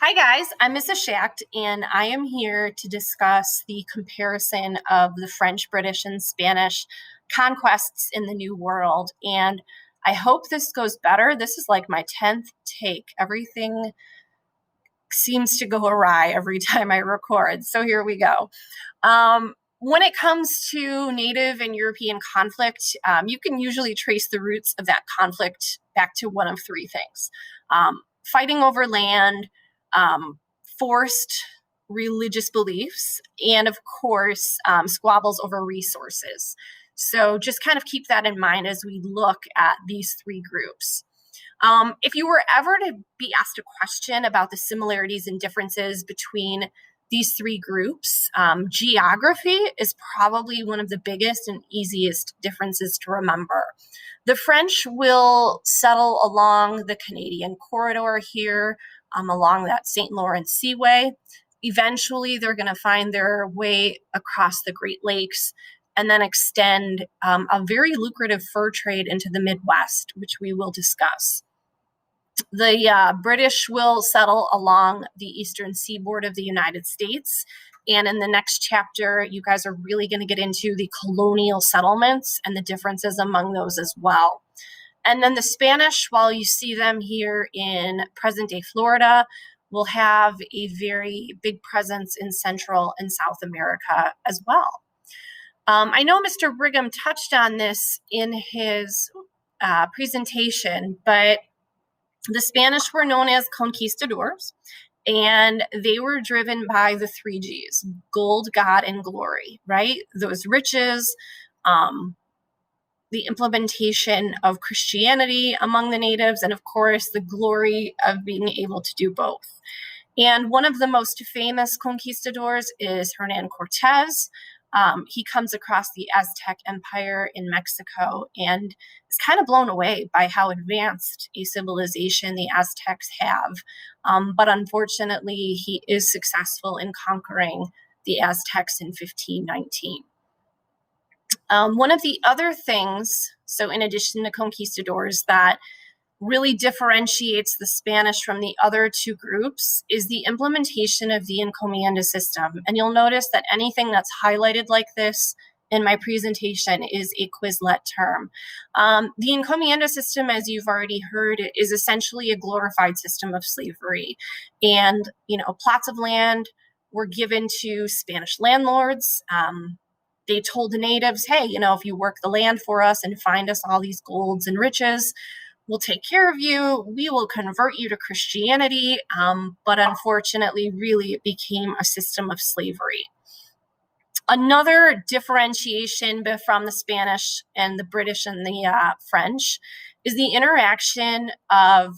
Hi guys, I'm Mrs. Schacht, and I am here to discuss the comparison of the French, British, and Spanish conquests in the New World. And I hope this goes better. This is like my 10th take. Everything seems to go awry every time I record. So here we go. When it comes to Native and European conflict, you can usually trace the roots of that conflict back to one of three things. Fighting over land, forced religious beliefs, and of course, squabbles over resources. So just kind of keep that in mind as we look at these three groups. If you were ever to be asked a question about the similarities and differences between these three groups, geography is probably one of the biggest and easiest differences to remember. The French will settle along the Canadian corridor here, along that St. Lawrence Seaway. Eventually, they're going to find their way across the Great Lakes and then extend a very lucrative fur trade into the Midwest, which we will discuss. The British will settle along the eastern seaboard of the United States. And in the next chapter, you guys are really going to get into the colonial settlements and the differences among those as well. And then the Spanish, while you see them here in present-day Florida, will have a very big presence in Central and South America as well. I know Mr. Brigham touched on this in his presentation, but the Spanish were known as conquistadors, and they were driven by the three G's: gold, God, and glory, right? Those riches, the implementation of Christianity among the natives, and of course, the glory of being able to do both. And one of the most famous conquistadors is Hernan Cortez. He comes across the Aztec Empire in Mexico and is kind of blown away by how advanced a civilization the Aztecs have. But unfortunately, he is successful in conquering the Aztecs in 1519. One of the other things, so in addition to conquistadors, that really differentiates the Spanish from the other two groups is the implementation of the Encomienda system. And you'll notice that anything that's highlighted like this in my presentation is a Quizlet term. The Encomienda system, as you've already heard, is essentially a glorified system of slavery. And, plots of land were given to Spanish landlords. They told the natives, hey, if you work the land for us and find us all these golds and riches, we'll take care of you. We will convert you to Christianity. But unfortunately, really, it became a system of slavery. Another differentiation from the Spanish and the British and the French is the interaction of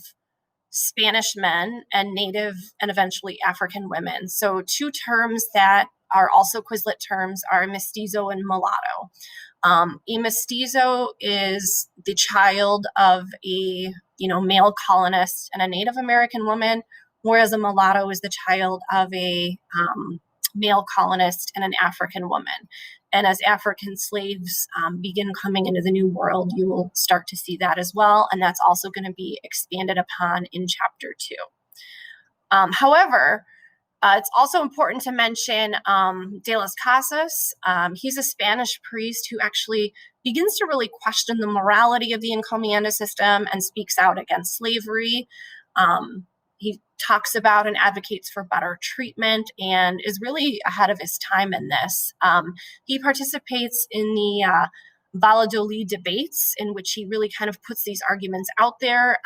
Spanish men and Native and eventually African women. So two terms that are also Quizlet terms are mestizo and mulatto. A mestizo is the child of a male colonist and a Native American woman, whereas a mulatto is the child of a male colonist and an African woman. And as African slaves begin coming into the New World, you will start to see that as well. And that's also going to be expanded upon in Chapter 2. However, it's also important to mention de las Casas. He's a Spanish priest who actually begins to really question the morality of the Encomienda system and speaks out against slavery. He talks about and advocates for better treatment and is really ahead of his time in this. He participates in the Valladolid debates, in which he really kind of puts these arguments out there.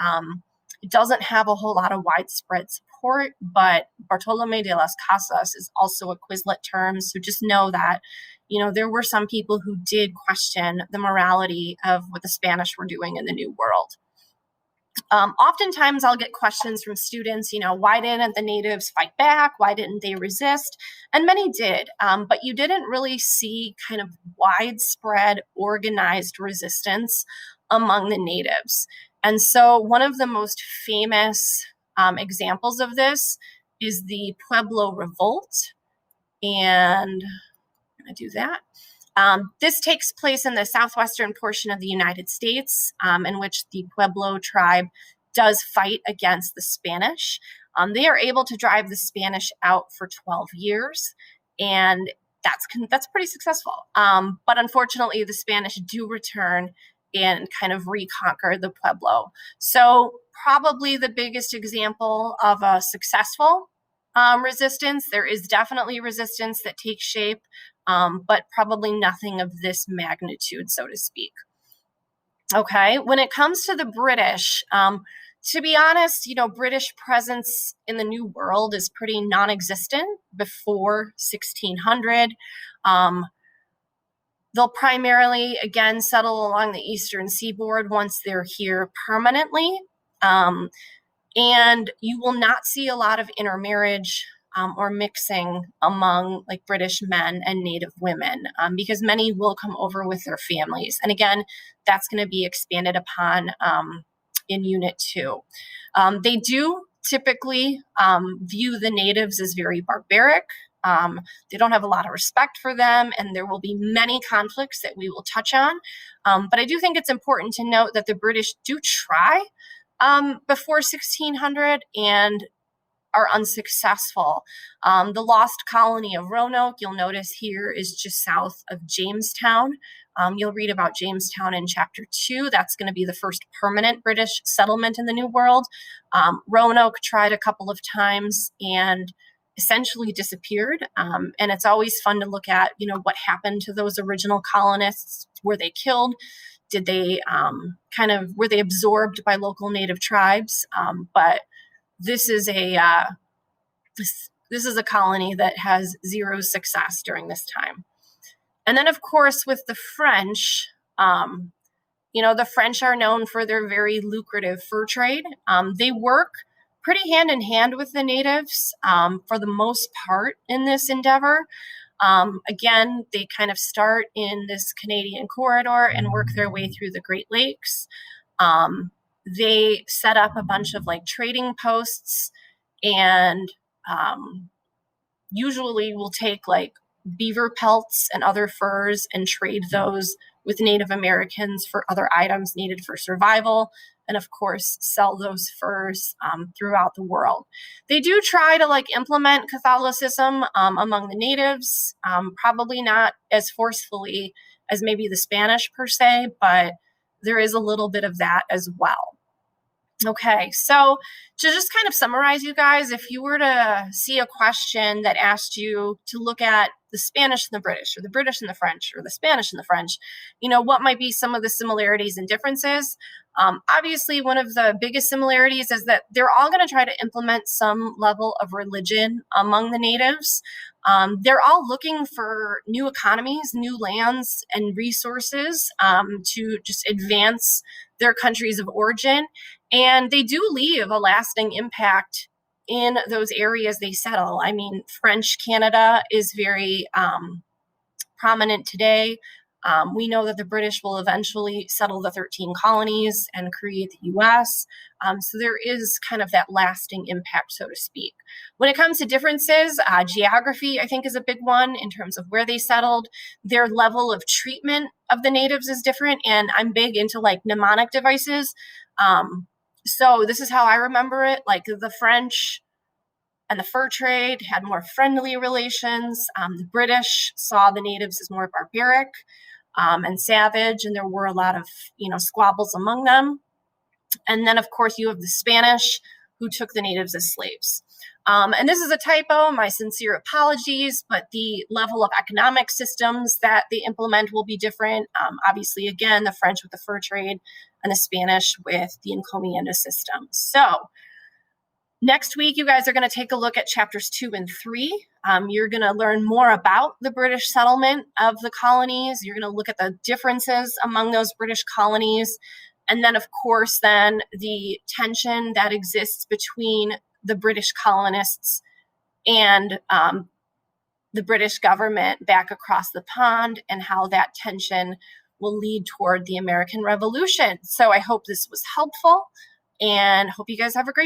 It doesn't have a whole lot of widespread support, but Bartolomé de las Casas is also a Quizlet term. So just know that, there were some people who did question the morality of what the Spanish were doing in the New World. Oftentimes I'll get questions from students, why didn't the natives fight back? Why didn't they resist? And many did, but you didn't really see kind of widespread organized resistance among the natives. And so one of the most famous examples of this is the Pueblo Revolt. And I'm going to do that. This takes place in the southwestern portion of the United States, in which the Pueblo tribe does fight against the Spanish. They are able to drive the Spanish out for 12 years, and that's pretty successful. But unfortunately, the Spanish do return and kind of reconquer the Pueblo. So probably the biggest example of a successful resistance. There is definitely resistance that takes shape, but probably nothing of this magnitude, so to speak. Okay, when it comes to the British, to be honest, British presence in the New World is pretty non-existent before 1600. They'll primarily, again, settle along the eastern seaboard once they're here permanently. And you will not see a lot of intermarriage or mixing among like British men and Native women, because many will come over with their families. And again, that's going to be expanded upon in Unit 2. They do typically view the natives as very barbaric. They don't have a lot of respect for them, and there will be many conflicts that we will touch on. But I do think it's important to note that the British do try before 1600 and are unsuccessful. The lost colony of Roanoke, you'll notice here, is just south of Jamestown. You'll read about Jamestown in Chapter 2. That's going to be the first permanent British settlement in the New World. Roanoke tried a couple of times and essentially disappeared. And it's always fun to look at, what happened to those original colonists. Were they killed? Did they were they absorbed by local native tribes? But this is a colony that has zero success during this time. And then, of course, with the French, the French are known for their very lucrative fur trade. They work pretty hand in hand with the natives for the most part in this endeavor. Again, they kind of start in this Canadian corridor and work their way through the Great Lakes. They set up a bunch of like trading posts and usually will take like beaver pelts and other furs and trade those with Native Americans for other items needed for survival, and of course sell those furs throughout the world. They do try to like implement Catholicism among the natives, probably not as forcefully as maybe the Spanish per se, but there is a little bit of that as well. Okay, so to just kind of summarize, you guys, if you were to see a question that asked you to look at the Spanish and the British, or the British and the French, or the Spanish and the French, what might be some of the similarities and differences? Obviously, one of the biggest similarities is that they're all going to try to implement some level of religion among the natives. They're all looking for new economies, new lands, and resources to just advance their countries of origin. And they do leave a lasting impact in those areas they settle. I mean, French Canada is very prominent today. We know that the British will eventually settle the 13 colonies and create the U.S. So there is kind of that lasting impact, so to speak. When it comes to differences, geography, I think, is a big one in terms of where they settled. Their level of treatment of the natives is different, and I'm big into like mnemonic devices. So this is how I remember it. Like the French and the fur trade had more friendly relations. The British saw the natives as more barbaric and savage, and there were a lot of, squabbles among them. And then, of course, you have the Spanish, who took the natives as slaves. And this is a typo, my sincere apologies, but the level of economic systems that they implement will be different. Obviously, again, the French with the fur trade and the Spanish with the Encomienda system. So next week, you guys are going to take a look at chapters 2 and 3. You're going to learn more about the British settlement of the colonies. You're going to look at the differences among those British colonies. And then, of course, then the tension that exists between the British colonists and the British government back across the pond, and how that tension will lead toward the American Revolution. So I hope this was helpful, and hope you guys have a great